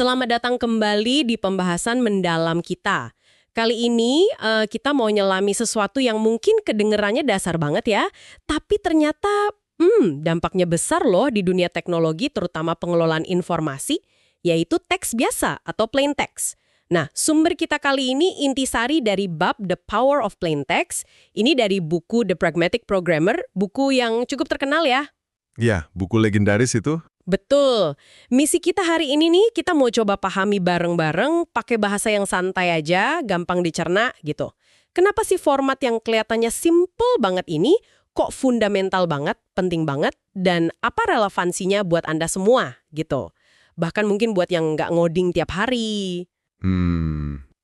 Selamat datang kembali di pembahasan mendalam kita. Kali ini kita mau nyelami sesuatu yang mungkin kedengerannya dasar banget ya, tapi ternyata dampaknya besar loh di dunia teknologi, terutama pengelolaan informasi, yaitu teks biasa atau plain text. Nah, sumber kita kali ini intisari dari bab The Power of Plain Text. Ini dari buku The Pragmatic Programmer, buku yang cukup terkenal ya. Ya, buku legendaris itu. Betul. Misi kita hari ini nih, kita mau coba pahami bareng-bareng, pakai bahasa yang santai aja, gampang dicerna gitu. Kenapa sih format yang kelihatannya simple banget ini, kok fundamental banget, penting banget, dan apa relevansinya buat Anda semua gitu. Bahkan mungkin buat yang nggak ngoding tiap hari.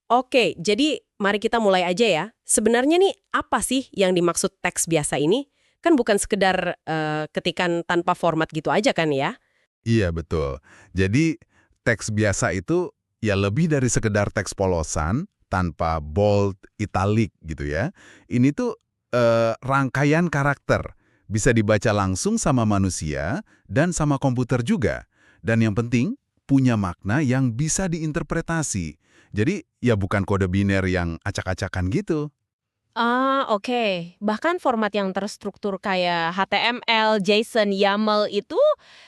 Oke, jadi mari kita mulai aja ya. Sebenarnya nih, apa sih yang dimaksud teks biasa ini? Kan bukan sekedar ketikan tanpa format gitu aja kan ya? Iya, betul. Jadi, teks biasa itu ya lebih dari sekedar teks polosan, tanpa bold, italic gitu ya. Ini tuh rangkaian karakter. Bisa dibaca langsung sama manusia dan sama komputer juga. Dan yang penting, punya makna yang bisa diinterpretasi. Jadi, ya bukan kode biner yang acak-acakan gitu. Oke. Bahkan format yang terstruktur kayak HTML, JSON, YAML itu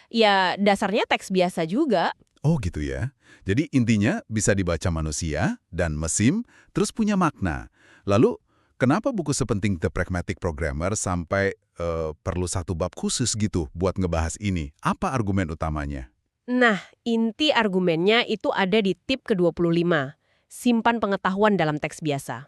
ya dasarnya teks biasa juga. Oh gitu ya. Jadi intinya bisa dibaca manusia dan mesin, terus punya makna. Lalu, kenapa buku sepenting The Pragmatic Programmer sampai perlu satu bab khusus gitu buat ngebahas ini? Apa argumen utamanya? Nah, inti argumennya itu ada di tip ke-25. Simpan pengetahuan dalam teks biasa.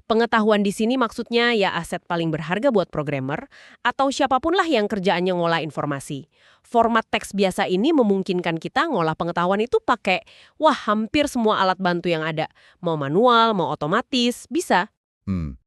Pengetahuan di sini maksudnya ya aset paling berharga buat programmer atau siapapun lah yang kerjaannya ngolah informasi. Format teks biasa ini memungkinkan kita ngolah pengetahuan itu pakai, hampir semua alat bantu yang ada. Mau manual, mau otomatis, bisa.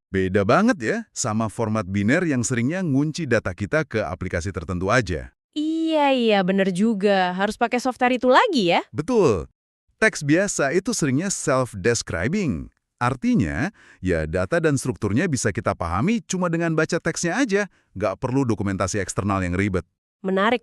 Beda banget ya sama format biner yang seringnya ngunci data kita ke aplikasi tertentu aja. Iya, bener juga. Harus pakai software itu lagi ya? Betul. Teks biasa itu seringnya self-describing. Artinya, ya data dan strukturnya bisa kita pahami cuma dengan baca teksnya aja, nggak perlu dokumentasi eksternal yang ribet. Menarik.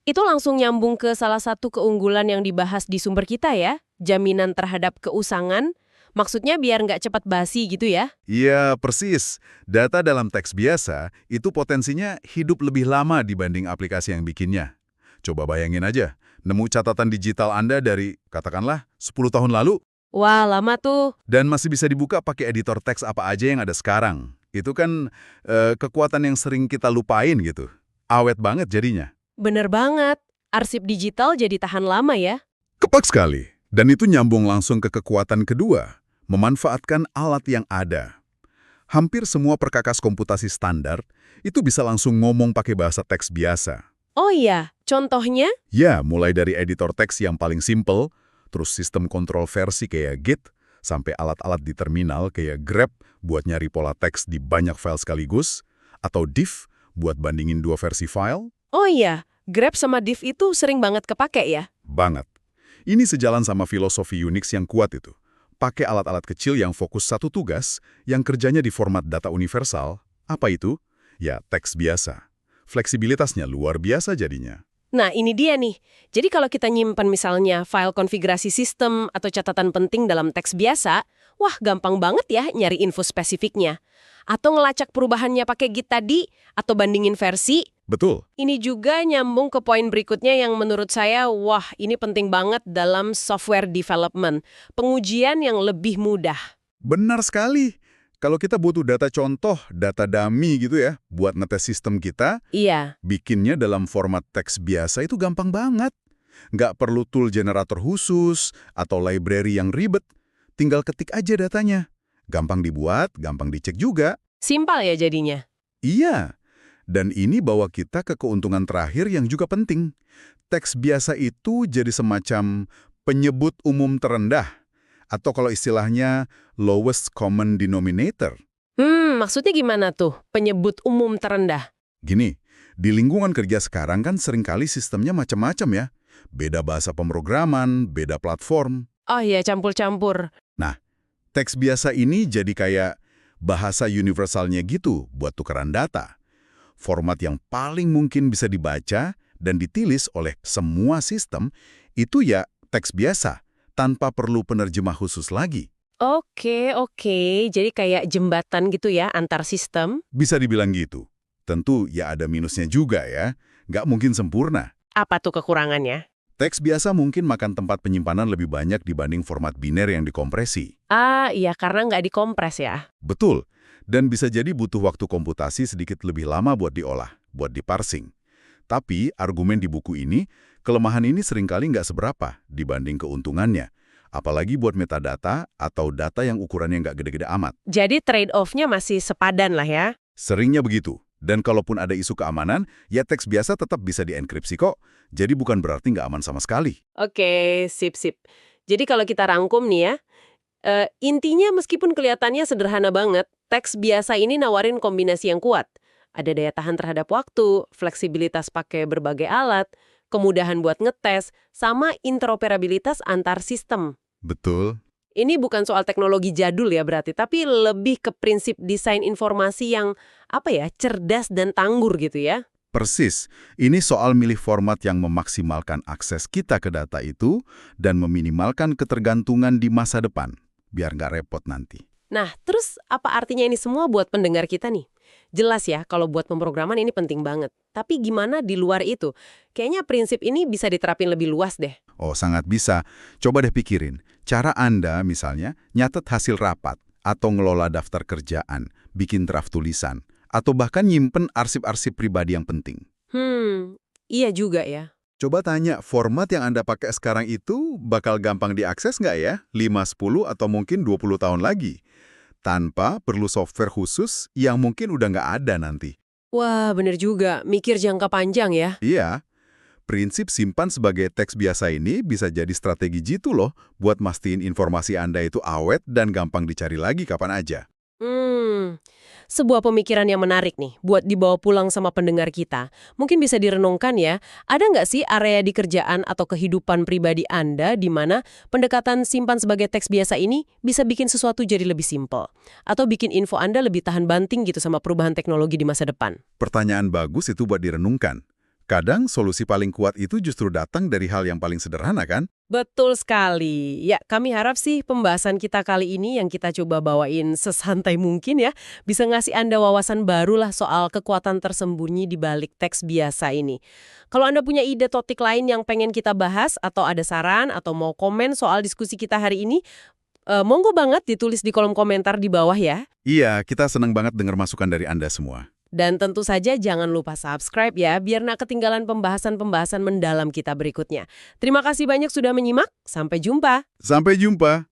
Itu langsung nyambung ke salah satu keunggulan yang dibahas di sumber kita ya, jaminan terhadap keusangan. Maksudnya biar nggak cepat basi gitu ya? Iya, persis. Data dalam teks biasa itu potensinya hidup lebih lama dibanding aplikasi yang bikinnya. Coba bayangin aja, nemu catatan digital Anda dari, katakanlah, 10 tahun lalu, Wah, lama tuh. dan masih bisa dibuka pakai editor teks apa aja yang ada sekarang. Itu kan kekuatan yang sering kita lupain gitu. Awet banget jadinya. Bener banget. Arsip digital jadi tahan lama ya? Kepak sekali. Dan itu nyambung langsung ke kekuatan kedua, memanfaatkan alat yang ada. Hampir semua perkakas komputasi standar itu bisa langsung ngomong pakai bahasa teks biasa. Oh iya, contohnya? Ya, mulai dari editor teks yang paling simple, terus sistem kontrol versi kayak Git, sampai alat-alat di terminal kayak Grep buat nyari pola teks di banyak file sekaligus, atau diff buat bandingin dua versi file. Oh iya, Grab sama diff itu sering banget kepake ya? Banget. Ini sejalan sama filosofi Unix yang kuat itu. Pakai alat-alat kecil yang fokus satu tugas, yang kerjanya di format data universal. Apa itu? Ya, teks biasa. Fleksibilitasnya luar biasa jadinya. Nah, ini dia nih. Jadi kalau kita nyimpan misalnya file konfigurasi sistem atau catatan penting dalam teks biasa, gampang banget ya nyari info spesifiknya. Atau ngelacak perubahannya pakai Git tadi, atau bandingin versi. Betul. Ini juga nyambung ke poin berikutnya yang menurut saya, ini penting banget dalam software development. Pengujian yang lebih mudah. Benar sekali. Kalau kita butuh data contoh, data dummy gitu ya, buat ngetes sistem kita, Iya. bikinnya dalam format teks biasa itu gampang banget. Nggak perlu tool generator khusus atau library yang ribet. Tinggal ketik aja datanya. Gampang dibuat, gampang dicek juga. Simpel ya jadinya. Iya. Dan ini bawa kita ke keuntungan terakhir yang juga penting. Teks biasa itu jadi semacam penyebut umum terendah. Atau kalau istilahnya lowest common denominator. Maksudnya gimana tuh? Penyebut umum terendah. Gini, di lingkungan kerja sekarang kan seringkali sistemnya macam-macam ya. Beda bahasa pemrograman, beda platform. Oh iya, campur-campur. Nah, teks biasa ini jadi kayak bahasa universalnya gitu buat tukeran data. Format yang paling mungkin bisa dibaca dan ditulis oleh semua sistem itu ya teks biasa, tanpa perlu penerjemah khusus lagi. Oke, jadi kayak jembatan gitu ya antar sistem. Bisa dibilang gitu. Tentu ya ada minusnya juga ya, nggak mungkin sempurna. Apa tuh kekurangannya? Teks biasa mungkin makan tempat penyimpanan lebih banyak dibanding format biner yang dikompresi. Ah, iya karena nggak dikompres ya. Betul, dan bisa jadi butuh waktu komputasi sedikit lebih lama buat diolah, buat diparsing. Tapi argumen di buku ini, kelemahan ini seringkali nggak seberapa dibanding keuntungannya. Apalagi buat metadata atau data yang ukurannya nggak gede-gede amat. Jadi trade-off-nya masih sepadan lah ya. Seringnya begitu. Dan kalaupun ada isu keamanan, ya teks biasa tetap bisa dienkripsi kok. Jadi bukan berarti nggak aman sama sekali. Oke, sip. Jadi kalau kita rangkum nih ya, intinya meskipun kelihatannya sederhana banget, teks biasa ini nawarin kombinasi yang kuat. Ada daya tahan terhadap waktu, fleksibilitas pakai berbagai alat, kemudahan buat ngetes, sama interoperabilitas antar sistem. Betul. Ini bukan soal teknologi jadul ya berarti, tapi lebih ke prinsip desain informasi yang, cerdas dan tanggur gitu ya. Persis, ini soal milih format yang memaksimalkan akses kita ke data itu dan meminimalkan ketergantungan di masa depan, biar nggak repot nanti. Nah, terus apa artinya ini semua buat pendengar kita nih? Jelas ya, kalau buat pemrograman ini penting banget. Tapi gimana di luar itu? Kayaknya prinsip ini bisa diterapin lebih luas deh. Oh, sangat bisa. Coba deh pikirin, cara Anda misalnya nyatet hasil rapat, atau ngelola daftar kerjaan, bikin draft tulisan, atau bahkan nyimpen arsip-arsip pribadi yang penting. Iya juga ya. Coba tanya, format yang Anda pakai sekarang itu bakal gampang diakses nggak ya? 5, 10, atau mungkin 20 tahun lagi? Tanpa perlu software khusus yang mungkin udah nggak ada nanti. Wah, bener juga. Mikir jangka panjang ya. Iya, prinsip simpan sebagai teks biasa ini bisa jadi strategi jitu loh buat mastiin informasi Anda itu awet dan gampang dicari lagi kapan aja. Sebuah pemikiran yang menarik nih, buat dibawa pulang sama pendengar kita. Mungkin bisa direnungkan ya, ada nggak sih area di kerjaan atau kehidupan pribadi Anda di mana pendekatan simpan sebagai teks biasa ini bisa bikin sesuatu jadi lebih simpel? Atau bikin info Anda lebih tahan banting gitu sama perubahan teknologi di masa depan? Pertanyaan bagus itu buat direnungkan. Kadang solusi paling kuat itu justru datang dari hal yang paling sederhana kan? Betul sekali. Ya, kami harap sih pembahasan kita kali ini yang kita coba bawain sesantai mungkin ya, bisa ngasih Anda wawasan baru lah soal kekuatan tersembunyi di balik teks biasa ini. Kalau Anda punya ide topik lain yang pengen kita bahas, atau ada saran, atau mau komen soal diskusi kita hari ini, monggo banget ditulis di kolom komentar di bawah ya. Iya, kita senang banget dengar masukan dari Anda semua. Dan tentu saja jangan lupa subscribe ya, biar nggak ketinggalan pembahasan-pembahasan mendalam kita berikutnya. Terima kasih banyak sudah menyimak, sampai jumpa. Sampai jumpa.